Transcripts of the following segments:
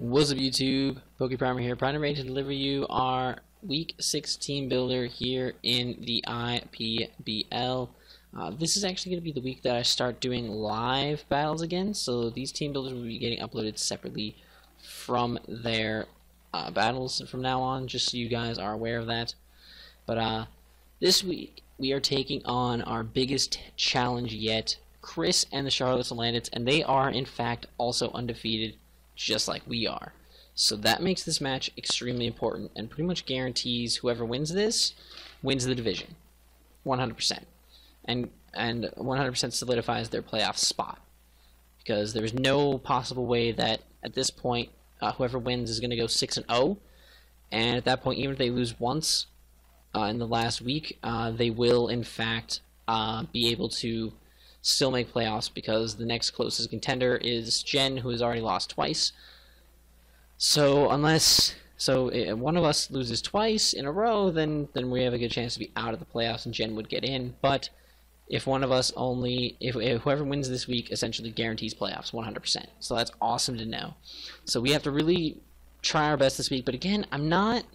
What's up YouTube? PokePrimer here, ready to deliver you our Week 6 Team Builder here in the IPBL. This is actually going to be the week that I start doing live battles again, so these Team Builders will be getting uploaded separately from their battles from now on, just so you guys are aware of that. But this week, we are taking on our biggest challenge yet, Chris and the Charlotte Salandits, and they are, in fact, also undefeated, just like we are. So that makes this match extremely important and pretty much guarantees whoever wins this wins the division 100%, and 100% solidifies their playoff spot, because there's no possible way that at this point whoever wins is going to go 6-0, and at that point, even if they lose once in the last week, they will in fact be able to still make playoffs, because the next closest contender is Jen, who has already lost twice. So unless one of us loses twice in a row, then we have a good chance to be out of the playoffs and Jen would get in. But if one of us if whoever wins this week essentially guarantees playoffs 100%. So that's awesome to know. So we have to really try our best this week. But again, I'm not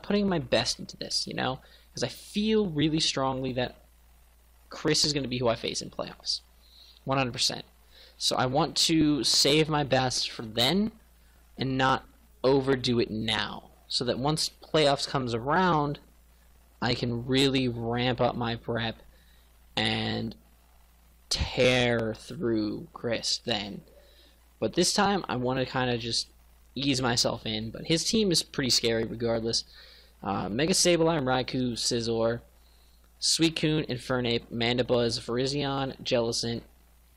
putting my best into this, because I feel really strongly that Chris is going to be who I face in playoffs, 100%. So I want to save my best for then and not overdo it now, so that once playoffs comes around, I can really ramp up my prep and tear through Chris then. But this time, I want to kind of just ease myself in. But his team is pretty scary regardless. Mega Sableye, Raikou, Scizor, Suicune, Infernape, Mandibuzz, Virizion, Jellicent,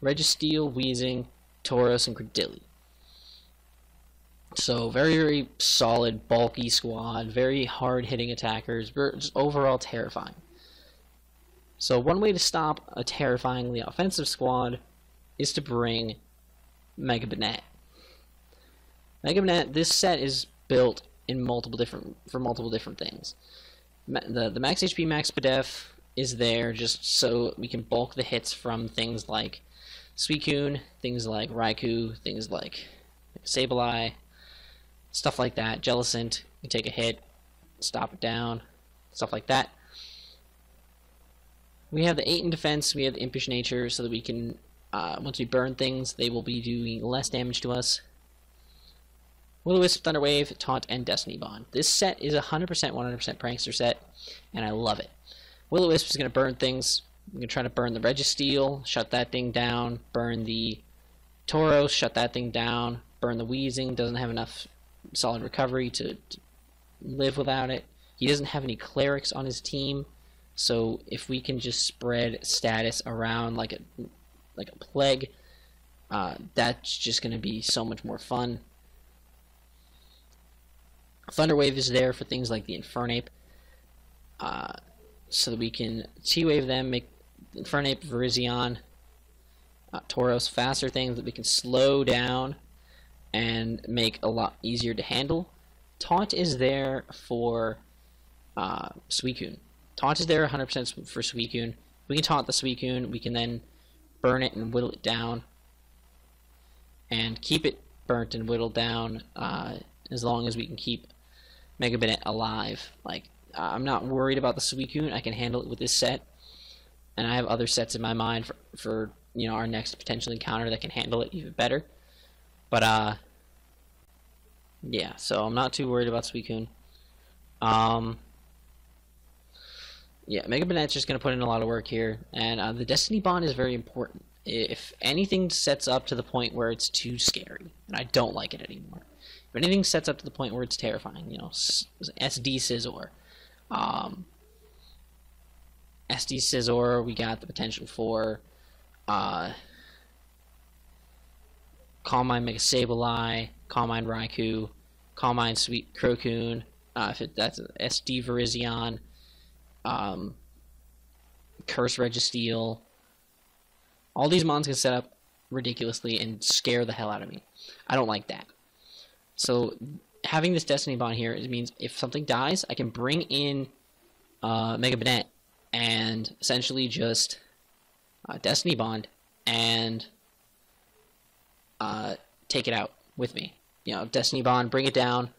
Registeel, Weezing, Tauros, and Credilli. So very, very solid, bulky squad, very hard-hitting attackers, just overall terrifying. So one way to stop a terrifyingly offensive squad is to bring Mega Banette. Mega Banette, this set is built in multiple different things. The max HP, max PDEF is there just so we can bulk the hits from things like Suicune, things like Raikou, things like Sableye, stuff like that. Jellicent, you take a hit, stop it down, stuff like that. We have the 8 in defense, we have the impish nature, so that we can, once we burn things, they will be doing less damage to us. Will-O-Wisp, Thunder Wave, Taunt, and Destiny Bond. This set is 100% Prankster set, and I love it. Will-O-Wisp is going to burn things. I'm going to try to burn the Registeel, shut that thing down, burn the Tauros, shut that thing down, burn the Weezing, doesn't have enough solid recovery to live without it. He doesn't have any clerics on his team, so if we can just spread status around like a plague, that's just going to be so much more fun. Thunder Wave is there for things like the Infernape, so that we can T-Wave them, make Infernape, Virizion, Tauros faster things that we can slow down and make a lot easier to handle. Taunt is there for Suicune. Taunt is there 100% for Suicune. We can taunt the Suicune, we can then burn it and whittle it down, and keep it burnt and whittled down as long as we can keep Mega Banette alive. I'm not worried about the Suicune. I can handle it with this set, and I have other sets in my mind for our next potential encounter that can handle it even better. But yeah, so I'm not too worried about Suicune. Yeah, Mega Banette's just going to put in a lot of work here, and the Destiny Bond is very important. If anything sets up to the point where it's too scary, and I don't like it anymore, if anything sets up to the point where it's terrifying, SD Scizor. SD Scizor, we got the potential for Calm Mind Mega Sableye, Calm Mind Raikou, Calm Mind Sweet Crocune, that's SD Virizion, Curse Registeel. All these mons can set up ridiculously and scare the hell out of me. I don't like that. So having this Destiny Bond here, it means if something dies, I can bring in Mega Banette and essentially just Destiny Bond and take it out with me. Destiny Bond, bring it down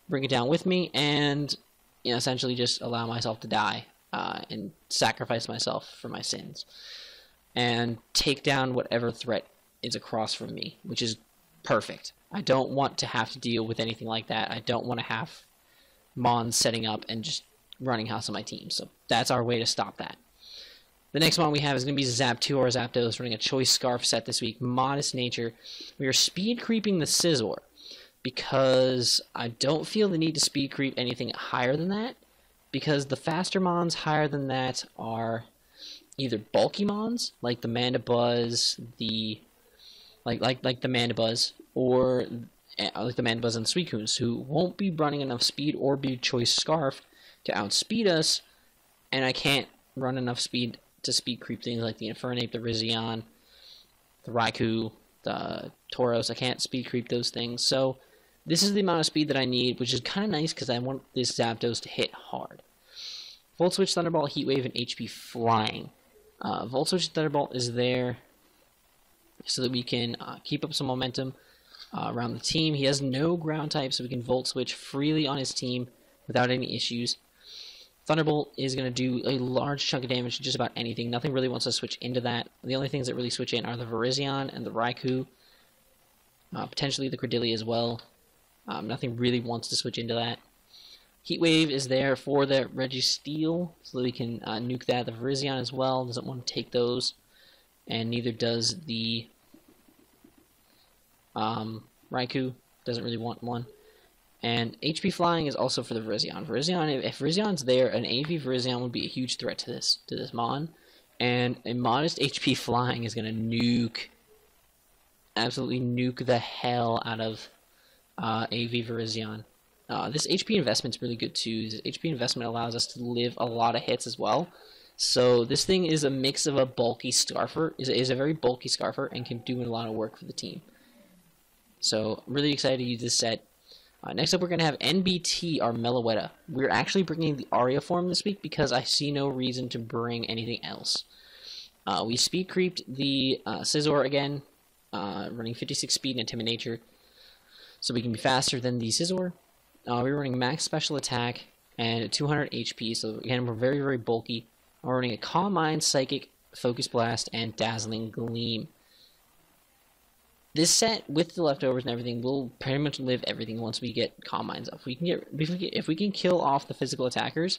with me, and essentially just allow myself to die and sacrifice myself for my sins, and take down whatever threat is across from me, which is perfect. I don't want to have to deal with anything like that. I don't want to have Mons setting up and just running house on my team. So that's our way to stop that. The next Mon we have is going to be Zap2 or Zapdos, running a Choice Scarf set this week. Modest Nature. We are speed creeping the Scizor because I don't feel the need to speed creep anything higher than that, because the faster Mons higher than that are either bulky Mons, like the Mandibuzz, like the Mandibuzz, or like the Mandibuzz and the Suicunes, who won't be running enough speed or be Choice Scarf to outspeed us, and I can't run enough speed to speed creep things like the Infernape, the Rizzion, the Raikou, the Tauros. I can't speed creep those things, so this is the amount of speed that I need, which is kind of nice because I want this Zapdos to hit hard. Volt Switch, Thunderbolt, Heat Wave, and HP Flying. Volt Switch, Thunderbolt is there so that we can keep up some momentum around the team. He has no ground type, so we can Volt Switch freely on his team without any issues. Thunderbolt is going to do a large chunk of damage to just about anything. Nothing really wants to switch into that. The only things that really switch in are the Virizion and the Raikou. Potentially the Cordelia as well. Nothing really wants to switch into that. Heat Wave is there for the Registeel, so that we can nuke that. The Virizion as well doesn't want to take those, and neither does the Raikou. Doesn't really want one. And HP Flying is also for the Virizion. If Virizion's there, an AV Virizion would be a huge threat to this Mon, and a modest HP Flying is going to absolutely nuke the hell out of AV Virizion. This HP investment's really good too. This HP investment allows us to live a lot of hits as well. So this thing is a mix of a bulky Scarfer, is a very bulky Scarfer, and can do a lot of work for the team. So I'm really excited to use this set. Next up, we're going to have NBT, our Meloetta. We're actually bringing the Aria form this week because I see no reason to bring anything else. We speed creeped the Scizor again, running 56 speed and Timid Nature, so we can be faster than the Scizor. We're running max special attack and 200 HP, so again, we're very, very bulky. We're running a Calm Mind, Psychic, Focus Blast, and Dazzling Gleam. This set, with the leftovers and everything, will pretty much live everything once we get Calm Minds up. If we can kill off the physical attackers,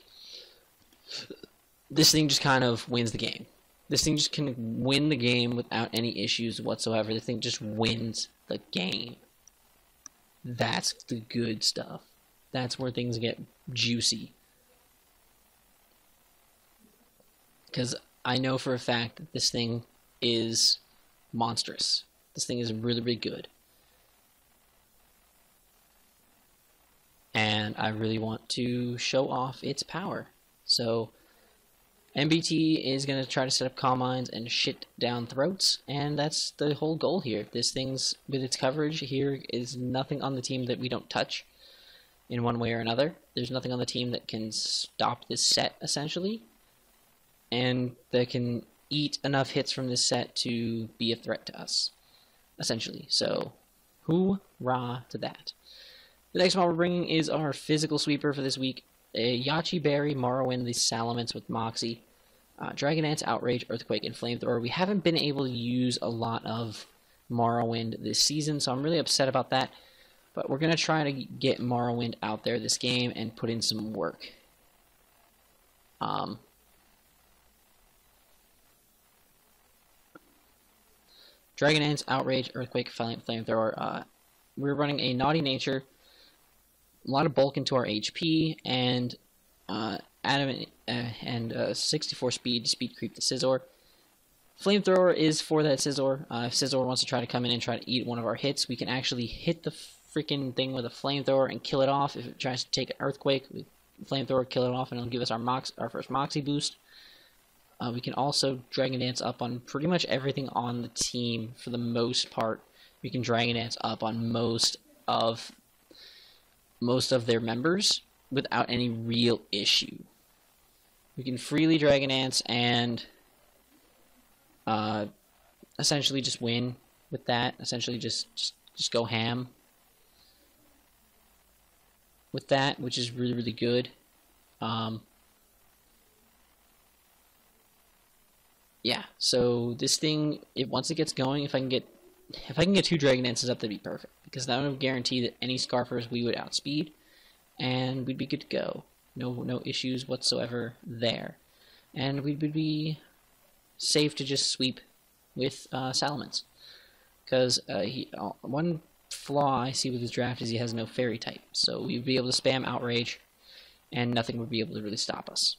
this thing just kind of wins the game. This thing just can win the game without any issues whatsoever. This thing just wins the game. That's the good stuff. That's where things get juicy. Because I know for a fact that this thing is monstrous. This thing is really, really good. And I really want to show off its power. So MBT is going to try to set up Calm Minds and shit down throats, and that's the whole goal here. This thing's, with its coverage here, is nothing on the team that we don't touch in one way or another. There's nothing on the team that can stop this set, essentially, and that can eat enough hits from this set to be a threat to us, essentially. So, hoorah to that. The next one we're bringing is our physical sweeper for this week. A Yachi Berry, Morrowind, the Salamence with Moxie, Dragonance, Outrage, Earthquake, and Flamethrower. We haven't been able to use a lot of Morrowind this season, so I'm really upset about that. But we're going to try to get Morrowind out there this game and put in some work. Dragonance, Outrage, Earthquake, Flamethrower. We're running a Naughty Nature, a lot of bulk into our HP, and Adamant and 64 speed to speed creep the Scizor. Flamethrower is for that Scizor. If Scizor wants to try to come in and try to eat one of our hits, we can actually hit the freaking thing with a Flamethrower and kill it off. If it tries to take an Earthquake, we Flamethrower, kill it off, and it'll give us our first Moxie boost. We can also Dragon Dance up on pretty much everything on the team for the most part. We can Dragon Dance up on most of their members without any real issue. We can freely Dragon Dance and essentially just win with that. Essentially just go ham. with that, which is really, really good. Yeah, so this thing, once it gets going, if I can get 2 Dragon Dances up, that'd be perfect, because that would guarantee that any Scarfers we would outspeed, and we'd be good to go. No issues whatsoever there, and we would be safe to just sweep with Salamence, because one flaw I see with his draft is he has no Fairy type, so we'd be able to spam Outrage, and nothing would be able to really stop us.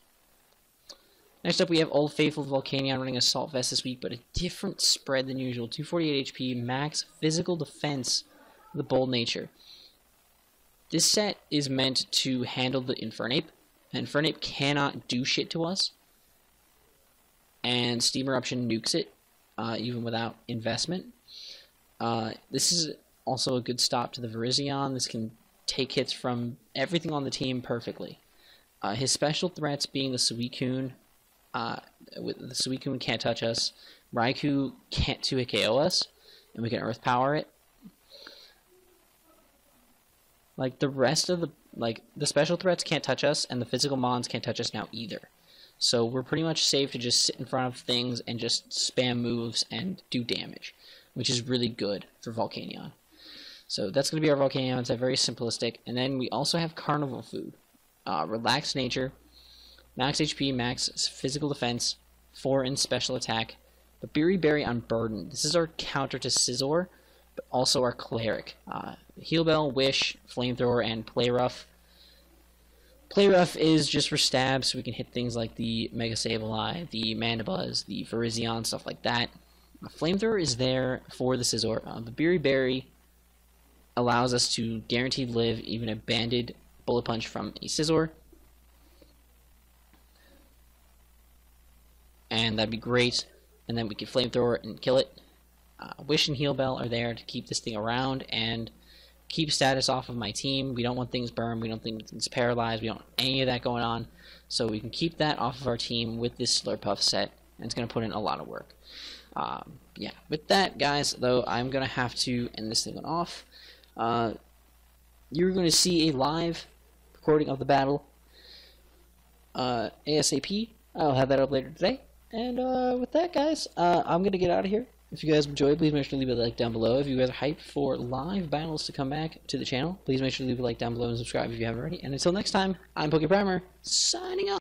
Next up, we have Old Faithful Volcanion running Assault Vest this week, but a different spread than usual. 248 HP, max physical defense with a bold nature. This set is meant to handle the Infernape. Infernape cannot do shit to us, and Steam Eruption nukes it, even without investment. This is also a good stop to the Virizion. This can take hits from everything on the team perfectly. His special threats being the Suicune. The Suicune can't touch us. Raikou can't 2-hit KO us, and we can Earth Power it. Like, the rest of the special threats can't touch us, and the physical mons can't touch us now either. So we're pretty much safe to just sit in front of things and just spam moves and do damage, which is really good for Volcanion. So that's going to be our Volcanion. It's very simplistic. And then we also have Carnival Food. Relaxed Nature, max HP, max physical defense, 4 in special attack. But Berry Unburdened. This is our counter to Scizor, but also our Cleric. Heal Bell, Wish, Flamethrower, and Play Rough. Play Rough is just for stabs, so we can hit things like the Mega Sableye, the Mandibuzz, the Virizion, stuff like that. Flamethrower is there for the Scizor. The Berry allows us to guaranteed live even a banded Bullet Punch from a Scizor. And that'd be great. And then we can Flamethrower and kill it. Wish and Heal Bell are there to keep this thing around and keep status off of my team. We don't want things burned. We don't want things paralyzed. We don't want any of that going on. So we can keep that off of our team with this Slurpuff set. And it's going to put in a lot of work. Yeah, with that, guys, though, I'm going to have to end this thing off. You're going to see a live recording of the battle ASAP. I'll have that up later today. And with that, guys, I'm going to get out of here. If you guys enjoyed, please make sure to leave a like down below. If you guys are hyped for live battles to come back to the channel, please make sure to leave a like down below and subscribe if you haven't already. And until next time, I'm PokePrimer, signing off.